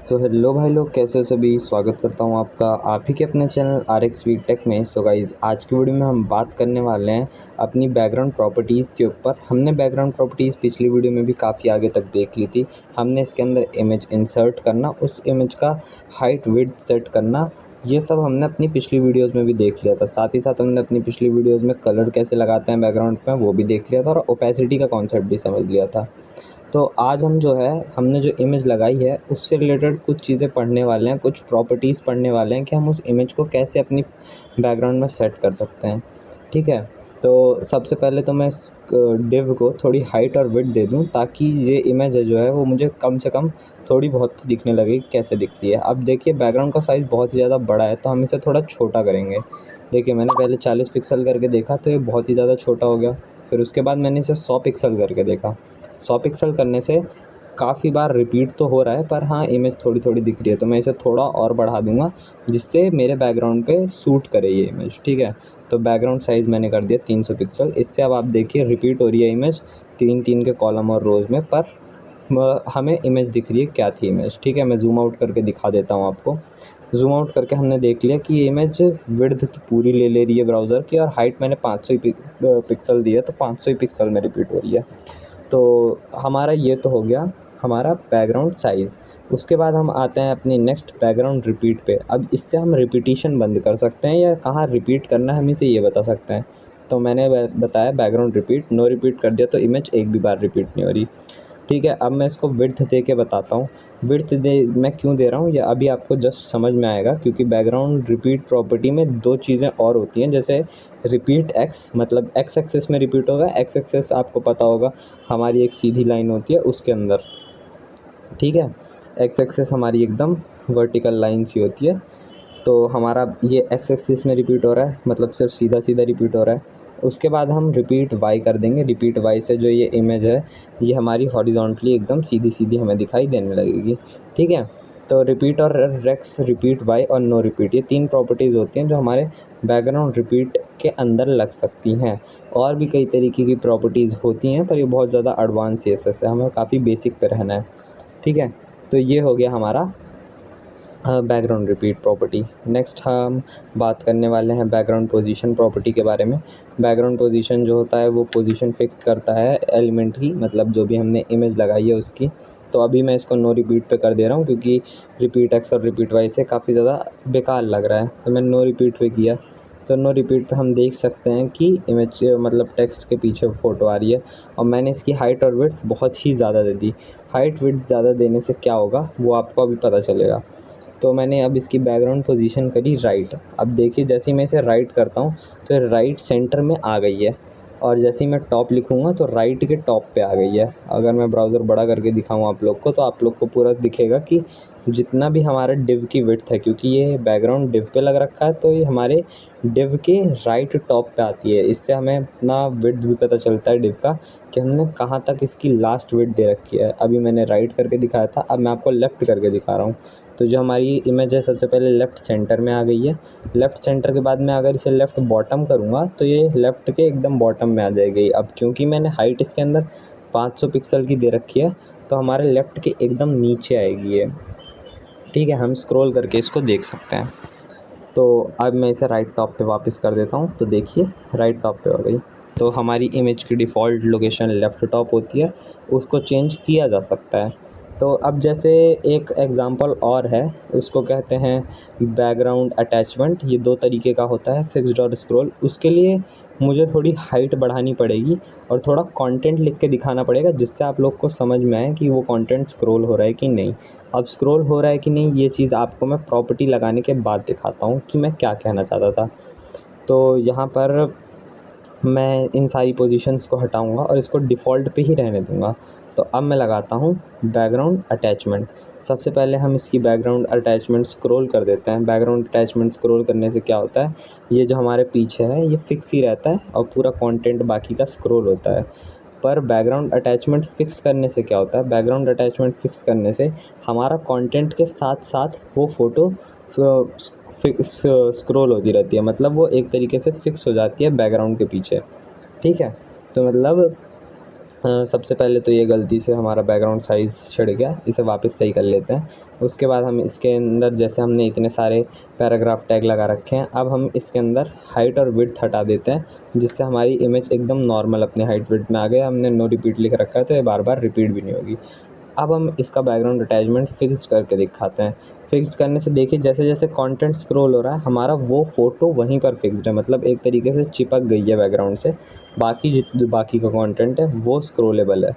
So hello भाई लोग, कैसे हो सभी। स्वागत करता हूँ आपका आप ही के अपने चैनल RX वी टेक में। सो गाइज़, आज की वीडियो में हम बात करने वाले हैं अपनी बैकग्राउंड प्रॉपर्टीज़ के ऊपर। हमने बैकग्राउंड प्रॉपर्टीज़ पिछली वीडियो में भी काफ़ी आगे तक देख ली थी। हमने इसके अंदर इमेज इंसर्ट करना, उस इमेज का हाइट विड्थ सेट करना, ये सब हमने अपनी पिछली वीडियोज़ में भी देख लिया था। साथ ही साथ हमने अपनी पिछली वीडियोज़ में कलर कैसे लगाते हैं बैकग्राउंड में वो भी देख लिया था, और ओपेसिटी का कॉन्सेप्ट भी समझ लिया था। तो आज हम जो है हमने जो इमेज लगाई है उससे रिलेटेड कुछ चीज़ें पढ़ने वाले हैं, कुछ प्रॉपर्टीज़ पढ़ने वाले हैं कि हम उस इमेज को कैसे अपनी बैकग्राउंड में सेट कर सकते हैं। ठीक है, तो सबसे पहले तो मैं इस डिव को थोड़ी हाइट और विड्थ दे दूं, ताकि ये इमेज है जो है वो मुझे कम से कम थोड़ी बहुत दिखने लगे कैसे दिखती है। अब देखिए, बैकग्राउंड का साइज़ बहुत ही ज़्यादा बड़ा है, तो हम इसे थोड़ा छोटा करेंगे। देखिए, मैंने पहले 40 पिक्सल करके देखा तो ये बहुत ही ज़्यादा छोटा हो गया। फिर उसके बाद मैंने इसे 100 पिक्सल करके देखा। 100 पिक्सल करने से काफ़ी बार रिपीट तो हो रहा है, पर हाँ, इमेज थोड़ी थोड़ी दिख रही है, तो मैं इसे थोड़ा और बढ़ा दूंगा जिससे मेरे बैकग्राउंड पे सूट करे ये इमेज। ठीक है, तो बैकग्राउंड साइज़ मैंने कर दिया 300 पिक्सल। इससे अब आप देखिए रिपीट हो रही है इमेज 3-3 के कॉलम और रोज़ में, पर हमें इमेज दिख रही है क्या थी इमेज। ठीक है, मैं ज़ूम आउट करके दिखा देता हूँ आपको। ज़ूम आउट करके हमने देख लिया कि ये इमेज विड्थ पूरी ले रही है ब्राउज़र की, और हाइट मैंने 500 ही पिक्सल दिया, तो 500 ही पिक्सल में रिपीट हो रही है। तो हमारा ये तो हो गया हमारा बैकग्राउंड साइज़। उसके बाद हम आते हैं अपनी नेक्स्ट बैकग्राउंड रिपीट पे। अब इससे हम रिपीटिशन बंद कर सकते हैं या कहाँ रिपीट करना है हम इसे ये बता सकते हैं। तो मैंने बताया बैकग्राउंड रिपीट, नो रिपीट कर दिया तो इमेज एक भी बार रिपीट नहीं हो रही। ठीक है, अब मैं इसको विड्थ दे के बताता हूँ। विड्थ दे मैं क्यों दे रहा हूँ ये अभी आपको जस्ट समझ में आएगा, क्योंकि बैकग्राउंड रिपीट प्रॉपर्टी में दो चीज़ें और होती हैं। जैसे रिपीट एक्स, मतलब एक्स एक्सेस में रिपीट होगा। एक्स एक्सेस आपको पता होगा, हमारी एक सीधी लाइन होती है उसके अंदर। ठीक है, एक्स एक्सेस हमारी एकदम वर्टिकल लाइन सी होती है, तो हमारा ये एक्स एक्सिस में रिपीट हो रहा है, मतलब सिर्फ सीधा सीधा रिपीट हो रहा है। उसके बाद हम रिपीट वाई कर देंगे। रिपीट वाई से जो ये इमेज है ये हमारी हॉरिजॉन्टली एकदम सीधी सीधी हमें दिखाई देने लगेगी। ठीक है, तो रिपीट और रेक्स, रिपीट वाई और नो रिपीट, ये तीन प्रॉपर्टीज़ होती हैं जो हमारे बैकग्राउंड रिपीट के अंदर लग सकती हैं। और भी कई तरीके की प्रॉपर्टीज़ होती हैं, पर ये बहुत ज़्यादा एडवांस CSS है, हमें काफ़ी बेसिक पे रहना है। ठीक है, तो ये हो गया हमारा बैकग्राउंड रिपीट प्रॉपर्टी। नेक्स्ट हम बात करने वाले हैं बैकग्राउंड पोजीशन प्रॉपर्टी के बारे में। बैकग्राउंड पोजीशन जो होता है वो पोजीशन फिक्स करता है एलिमेंट की, मतलब जो भी हमने इमेज लगाई है उसकी। तो अभी मैं इसको नो रिपीट पे कर दे रहा हूँ, क्योंकि रिपीट एक्स और रिपीट वाई से काफ़ी ज़्यादा बेकार लग रहा है, तो मैंने नो रिपीट पे किया। तो नो रिपीट पे हम देख सकते हैं कि इमेज मतलब टेक्स्ट के पीछे फ़ोटो आ रही है, और मैंने इसकी हाइट और विड्थ बहुत ही ज़्यादा दे दी। हाइट विड्थ ज़्यादा देने से क्या होगा वो आपको अभी पता चलेगा। तो मैंने अब इसकी बैकग्राउंड पोजीशन करी राइट। अब देखिए, जैसे ही मैं इसे राइट करता हूँ तो ये राइट सेंटर में आ गई है, और जैसे ही मैं टॉप लिखूँगा तो राइट के टॉप पे आ गई है। अगर मैं ब्राउज़र बड़ा करके दिखाऊँ आप लोग को, तो आप लोग को पूरा दिखेगा कि जितना भी हमारा डिव की विड्थ है, क्योंकि ये बैकग्राउंड डिव पे लग रखा है, तो ये हमारे डिव के राइट टॉप पे आती है। इससे हमें अपना विड्थ भी पता चलता है डिव का, कि हमने कहाँ तक इसकी लास्ट विड्थ दे रखी है। अभी मैंने राइट करके दिखाया था, अब मैं आपको लेफ़्ट करके दिखा रहा हूँ। तो जो हमारी इमेज है सबसे पहले लेफ़्ट सेंटर में आ गई है। लेफ़्ट सेंटर के बाद मैं अगर इसे लेफ़्ट बॉटम करूँगा तो ये लेफ़्ट के एकदम बॉटम में आ जाएगी। अब क्योंकि मैंने हाइट इसके अंदर 500 पिक्सल की दे रखी है, तो हमारे लेफ़्ट के एकदम नीचे आएगी ये। ठीक है, हम स्क्रॉल करके इसको देख सकते हैं। तो अब मैं इसे राइट टॉप पे वापस कर देता हूँ, तो देखिए राइट टॉप पे हो गई। तो हमारी इमेज की डिफ़ॉल्ट लोकेशन लेफ़्ट टॉप होती है, उसको चेंज किया जा सकता है। तो अब जैसे एक एग्ज़ाम्पल और है, उसको कहते हैं बैकग्राउंड अटैचमेंट। ये दो तरीके का होता है, फिक्स्ड और स्क्रॉल। उसके लिए मुझे थोड़ी हाइट बढ़ानी पड़ेगी और थोड़ा कंटेंट लिख के दिखाना पड़ेगा, जिससे आप लोग को समझ में आए कि वो कंटेंट स्क्रॉल हो रहा है कि नहीं। अब स्क्रॉल हो रहा है कि नहीं ये चीज़ आपको मैं प्रॉपर्टी लगाने के बाद दिखाता हूँ कि मैं क्या कहना चाहता था। तो यहाँ पर मैं इन सारी पोजीशंस को हटाऊँगा और इसको डिफ़ॉल्ट पे ही रहने दूँगा। तो अब मैं लगाता हूँ बैकग्राउंड अटैचमेंट। सबसे पहले हम इसकी बैकग्राउंड अटैचमेंट स्क्रॉल कर देते हैं। बैकग्राउंड अटैचमेंट स्क्रॉल करने से क्या होता है, ये जो हमारे पीछे है ये फ़िक्स ही रहता है और पूरा कंटेंट बाकी का स्क्रॉल होता है। पर बैकग्राउंड अटैचमेंट फ़िक्स करने से क्या होता है, बैकग्राउंड अटैचमेंट फ़िक्स करने से हमारा कंटेंट के साथ साथ वो फ़ोटो फिक्स स्क्रॉल होती रहती है, मतलब वो एक तरीके से फ़िक्स हो जाती है बैकग्राउंड के पीछे। ठीक है, तो मतलब सबसे पहले तो ये गलती से हमारा बैकग्राउंड साइज़ छिड़ गया, इसे वापस सही कर लेते हैं। उसके बाद हम इसके अंदर जैसे हमने इतने सारे पैराग्राफ टैग लगा रखे हैं, अब हम इसके अंदर हाइट और विड्थ हटा देते हैं, जिससे हमारी इमेज एकदम नॉर्मल अपने हाइट विड्थ में आ गया। हमने नो रिपीट लिख रखा है तो ये बार बार रिपीट भी नहीं होगी। अब हम इसका बैकग्राउंड अटैचमेंट फिक्स करके दिखाते हैं। फिक्स करने से देखिए जैसे जैसे कंटेंट स्क्रॉल हो रहा है हमारा वो फ़ोटो वहीं पर फिक्स्ड है, मतलब एक तरीके से चिपक गई है बैकग्राउंड से। बाकी का कंटेंट है वो स्क्रॉलेबल है।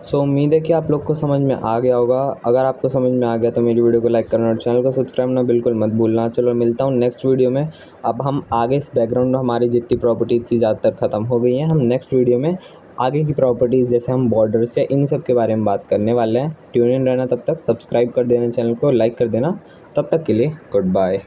सो उम्मीद है कि आप लोग को समझ में आ गया होगा। अगर आपको समझ में आ गया तो मेरी वीडियो को लाइक करना और चैनल को सब्सक्राइब करना बिल्कुल मत भूलना। चलो मिलता हूँ नेक्स्ट वीडियो में। अब हम आगे इस बैकग्राउंड में हमारी जितनी प्रॉपर्टीज़ थी ज़्यादातर ख़त्म हो गई हैं। हम नेक्स्ट वीडियो में आगे की प्रॉपर्टीज़ जैसे हम बॉर्डर्स या इन सब के बारे में बात करने वाले हैं। ट्यून इन रहना, तब तक सब्सक्राइब कर देना, चैनल को लाइक कर देना। तब तक के लिए गुड बाय।